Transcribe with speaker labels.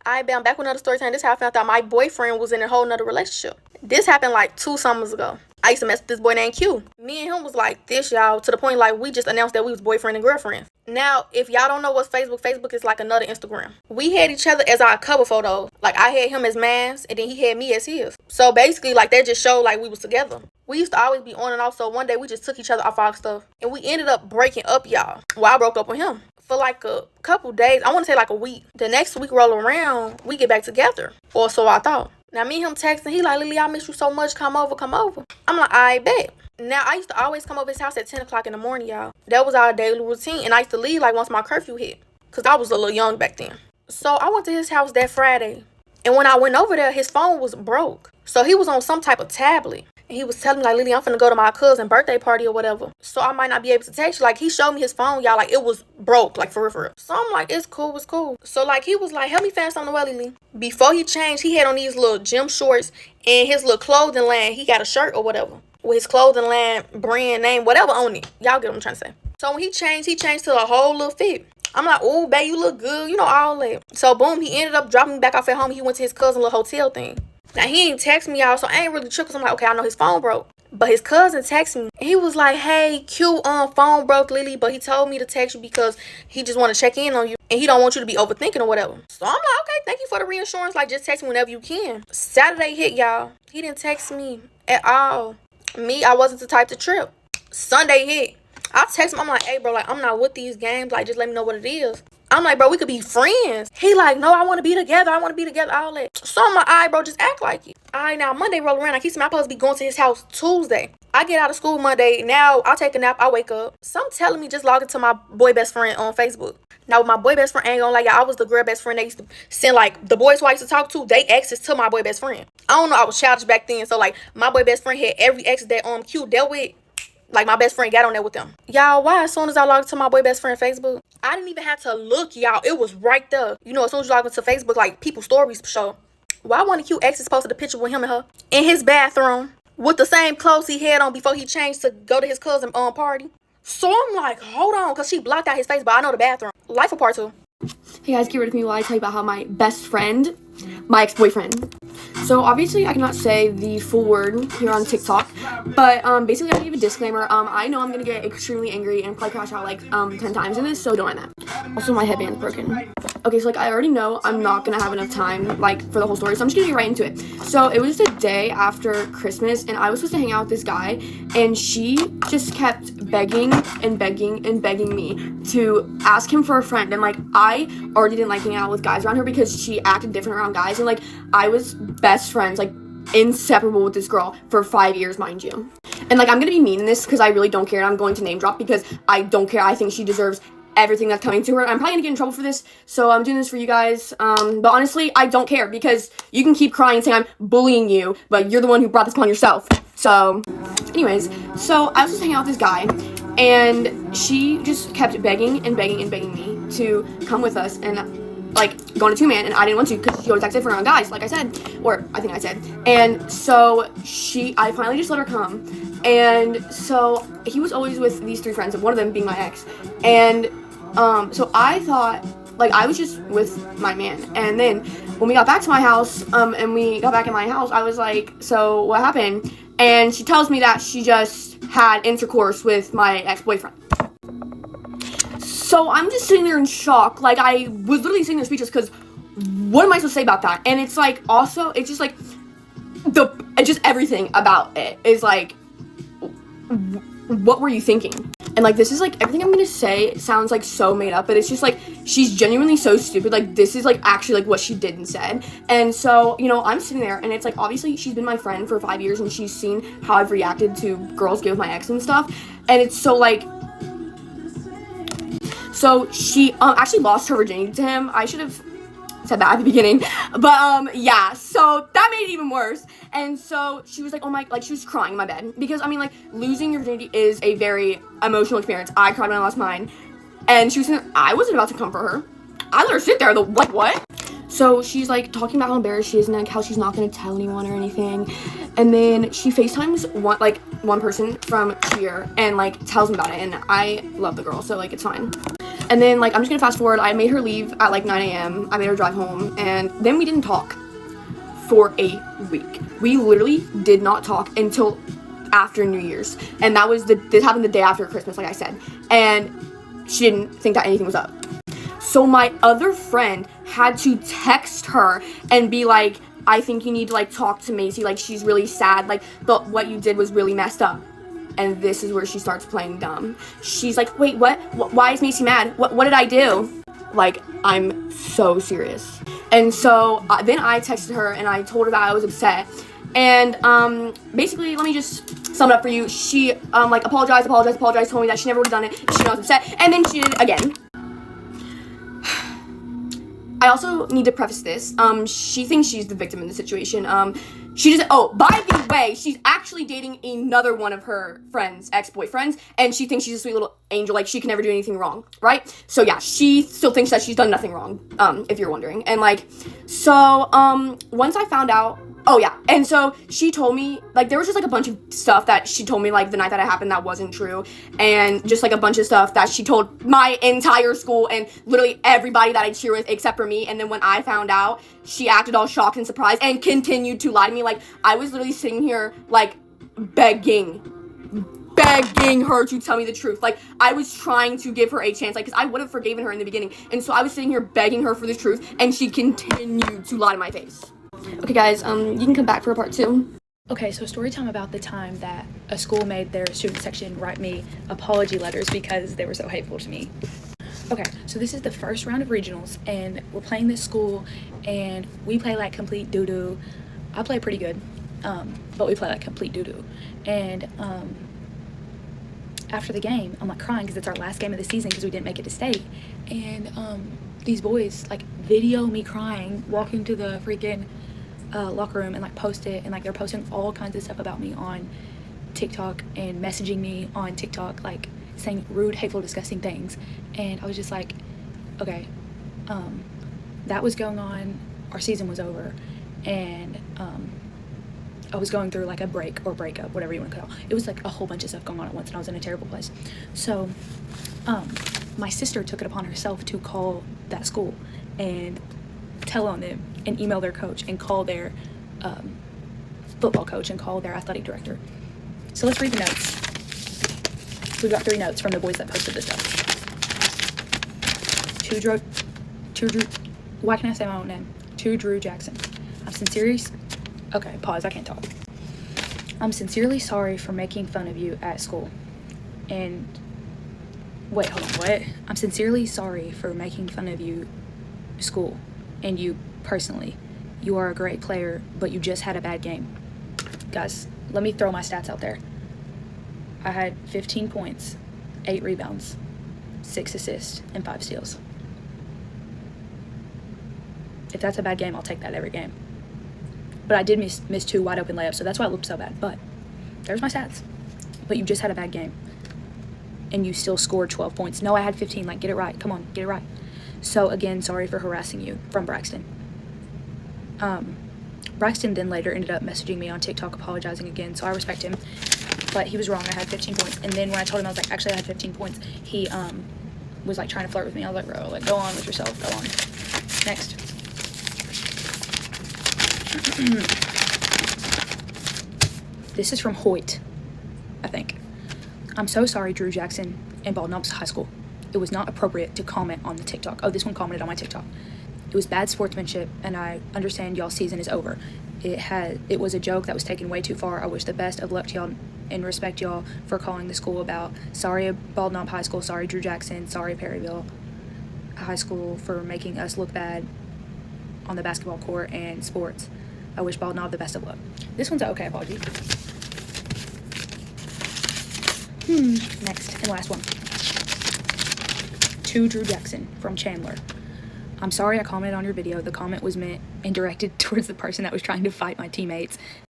Speaker 1: I bet I'm back with another story time. This how I found out my boyfriend was in a whole nother relationship. This happened like 2 summers ago. I used to mess with this boy named Q. Me and him was like this, y'all, to the point like we just announced that we was boyfriend and girlfriend. Now, if y'all don't know what's Facebook is like another Instagram. We had each other as our cover photos. Like I had him as mine, and then he had me as his. So basically, like that just showed like we was together. We used to always be on and off, so one day we just took each other off our stuff. And we ended up breaking up, y'all. Well, I broke up with him. For like a couple days, I want to say like a week. The next week roll around, we get back together. Or so I thought. Now me and him texting, he like, Lily, I miss you so much, come over. I'm like, I bet. Now I used to always come over his house at 10 o'clock in the morning, y'all. That was our daily routine, and I used to leave like once my curfew hit. Cause I was a little young back then. So I went to his house that Friday. And when I went over there, his phone was broke. So he was on some type of tablet. And he was telling me, like, Lily, I'm finna go to my cousin's birthday party or whatever. So I might not be able to text you. Like, he showed me his phone, y'all. Like, it was broke, like, for real. So I'm like, it's cool. So, like, he was like, help me find something well, Lily. Before he changed, he had on these little gym shorts and his little clothing line. He got a shirt or whatever with his clothing line, brand name, whatever on it. Y'all get what I'm trying to say. So when he changed to a whole little fit. I'm like, oh, babe, you look good. You know, all that. So, boom, he ended up dropping me back off at home. He went to his cousin's little hotel thing. Now, he ain't text me, y'all, so I ain't really tripped because I'm like, okay, I know his phone broke. But his cousin texted me. He was like, hey, Q, phone broke, Lily, but he told me to text you because he just want to check in on you. And he don't want you to be overthinking or whatever. So, I'm like, okay, thank you for the reassurance. Like, just text me whenever you can. Saturday hit, y'all. He didn't text me at all. Me, I wasn't the type to trip. Sunday hit. I text him, I'm like, hey, bro, like, I'm not with these games. Like, just let me know what it is. I'm like, bro, we could be friends. He like, no, I want to be together, all that. So I'm like, all right, bro, just act like it. All right, now, Monday roll around. I keep saying I'm supposed to be going to his house Tuesday. I get out of school Monday. Now, I take a nap. I wake up. Some telling me just log into my boy best friend on Facebook. Now, my boy best friend ain't gonna lie, y'all, I was the girl best friend they used to send, like, the boys who I used to talk to, they access to my boy best friend. I don't know, I was childish back then. So, like, my boy best friend had every ex that Q dealt with. Like, my best friend got on there with them. Y'all, why as soon as I logged into my boy best friend Facebook, I didn't even have to look, y'all. It was right there. You know, as soon as you log into Facebook, like, people's stories show. Why one of Q exes posted a picture with him and her in his bathroom with the same clothes he had on before he changed to go to his cousin's party? So I'm like, hold on, because she blocked out his face, but I know the bathroom. Life of part 2.
Speaker 2: Hey guys, get rid of me while I tell you about how my best friend, my ex-boyfriend. So obviously I cannot say the full word here on TikTok, but basically I'm gonna give a disclaimer. I know I'm gonna get extremely angry and probably crash out like 10 times in this, so don't mind that. Also, my headband's broken. Okay, so like I already know I'm not gonna have enough time like for the whole story, so I'm just gonna get right into it. So it was the day after Christmas, and I was supposed to hang out with this guy, and she just kept begging and begging and begging me to ask him for a friend. And like I already didn't like hanging out with guys around her because she acted different around guys, and like I was best friends, like inseparable with this girl for 5 years, mind you. And like I'm gonna be mean in this because I really don't care, and I'm going to name drop because I don't care. I think she deserves everything that's coming to her. I'm probably gonna get in trouble for this, so I'm doing this for you guys. But honestly, I don't care because you can keep crying and saying I'm bullying you, but you're the one who brought this upon yourself. So anyways, so I was just hanging out with this guy, and she just kept begging and begging and begging me to come with us and like go on a 2-man, and I didn't want to because she always acted different around guys, like I said, or I think I said. And so I finally just let her come. And so he was always with these 3 friends, and one of them being my ex. And so I thought, like, I was just with my man. And then when we got back to my house, and we got back in my house, I was like, so what happened? And she tells me that she just had intercourse with my ex-boyfriend. So I'm just sitting there in shock. Like, I was literally sitting there speechless because what am I supposed to say about that? And it's like, also, it's just like, just everything about it is like, what were you thinking? And like, this is like, everything I'm gonna say sounds like so made up, but it's just like, she's genuinely so stupid. Like, this is like actually like what she did and said. And so, you know, I'm sitting there, and it's like, obviously she's been my friend for 5 years, and she's seen how I've reacted to girls get with my ex and stuff. And it's so like, so she actually lost her virginity to him. I should have said that at the beginning, but yeah, so that made it even worse. And so she was like, oh my, like she was crying in my bed because I mean, like, losing your virginity is a very emotional experience. I cried when I lost mine, and she was saying I wasn't about to comfort her. I let her sit there, like, what? So she's like talking about how embarrassed she is and like how she's not gonna tell anyone or anything. And then she FaceTimes one person from Cheer and like tells me about it, and I love the girl, so like it's fine. And then, like, I'm just gonna fast forward. I made her leave at like 9 a.m. I made her drive home, and then we didn't talk for a week. We literally did not talk until after New Year's, and this happened the day after Christmas, like I said, and she didn't think that anything was up. So my other friend had to text her and be like, I think you need to, like, talk to Macy, like, she's really sad, like, but what you did was really messed up. And this is where she starts playing dumb. She's like, wait, what? Why is Macy mad? What did I do? Like, I'm so serious. And so then I texted her and I told her that I was upset. And basically, let me just sum it up for you. She like apologized, told me that she never would have done it, she was upset, and then she did it again. I also need to preface this. She thinks she's the victim in the situation. She just, oh, by the way, she's actually dating another one of her friends' ex-boyfriends, and she thinks she's a sweet little angel, like, she can never do anything wrong, right? So, yeah, she still thinks that she's done nothing wrong, if you're wondering. And, like, so, once I found out, oh, yeah, and so she told me, like, there was just, like, a bunch of stuff that she told me, like, the night that it happened that wasn't true, and just, like, a bunch of stuff that she told my entire school and literally everybody that I cheer with except for me. And then when I found out, she acted all shocked and surprised and continued to lie to me. Like, I was literally sitting here, like, begging her to tell me the truth. Like, I was trying to give her a chance, like, because I would have forgiven her in the beginning. And so I was sitting here begging her for the truth, and she continued to lie to my face. Okay, guys, you can come back for a part 2.
Speaker 3: Okay, so story time about the time that a school made their student section write me apology letters because they were so hateful to me. Okay, so this is the first round of regionals, and we're playing this school, and we play like complete doo-doo. I play pretty good, but we play like complete doo-doo. And after the game, I'm like crying because it's our last game of the season because we didn't make it to state. And these boys like video me crying, walking to the freaking locker room and like post it, and like they're posting all kinds of stuff about me on TikTok and messaging me on TikTok, like saying rude, hateful, disgusting things. And I was just like, okay, that was going on. Our season was over, and I was going through like a break or breakup, whatever you want to call it. It was like a whole bunch of stuff going on at once, and I was in a terrible place. So my sister took it upon herself to call that school and tell on them and email their coach and call their football coach and call their athletic director. So let's read the notes. We got 3 notes from the boys that posted this stuff. Why can't I say my own name? To Drew Jackson. Okay, pause, I can't talk. I'm sincerely sorry for making fun of you at school. And wait, hold on, what? I'm sincerely sorry for making fun of you school and you personally. You are a great player, but you just had a bad game. Guys, let me throw my stats out there. I had 15 points, 8 rebounds, 6 assists, and 5 steals. If that's a bad game, I'll take that every game. But I did miss 2 wide open layups, so that's why it looked so bad. But there's my stats. But you just had a bad game. And you still scored 12 points. No, I had 15. Like, get it right. Come on, get it right. So, again, sorry for harassing you. From Braxton. Braxton then later ended up messaging me on TikTok apologizing again, so I respect him. But he was wrong. I had 15 points. And then when I told him I was like, actually, I had 15 points, he was like trying to flirt with me. I was like, bro, like, go on with yourself. Go on. Next. This is from Hoyt, I think. I'm so sorry, Drew Jackson and Bald Knobs High School. It was not appropriate to comment on the TikTok. Oh, this one commented on my TikTok. It was bad sportsmanship, and I understand y'all's season is over. It was a joke that was taken way too far. I wish the best of luck to y'all and respect y'all for calling the school about. Sorry, Bald Knob High School. Sorry, Drew Jackson. Sorry, Perryville High School for making us look bad on the basketball court and sports. I wish Bald Knob the best of luck. This one's an okay apology. Next and last one. To Drew Jackson from Chandler. I'm sorry I commented on your video. The comment was meant and directed towards the person that was trying to fight my teammates.